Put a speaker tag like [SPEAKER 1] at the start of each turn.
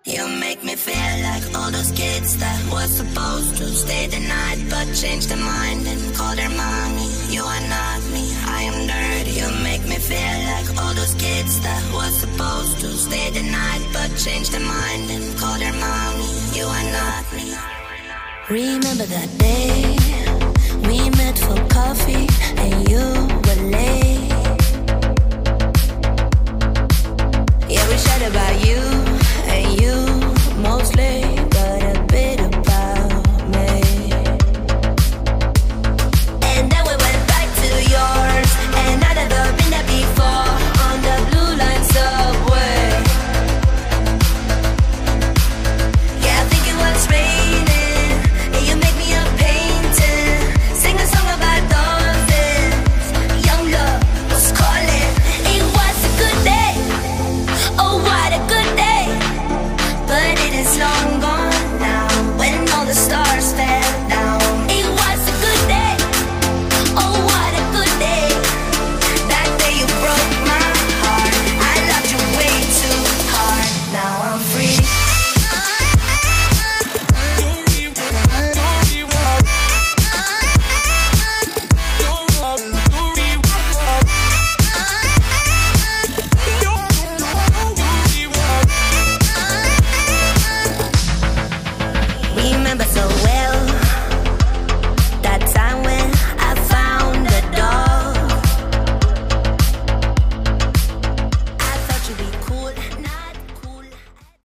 [SPEAKER 1] You make me feel like all those kids that were supposed to stay the night but changed their mind and call their mommy. You are not me, I am dirty. You make me feel like all those kids that were supposed to stay the night but changed their mind and call their mommy. You are not me. Remember that day we met for coffee and you were late. Yeah, we chat about you and you mostly, but a bit about me. And then we went back to yours, and I'd never been there before, on the blue line subway. Yeah, I think it was raining, and you make me a painting, sing a song about dolphins. Young love was calling. It was a good day. Oh, what a good day. But it is long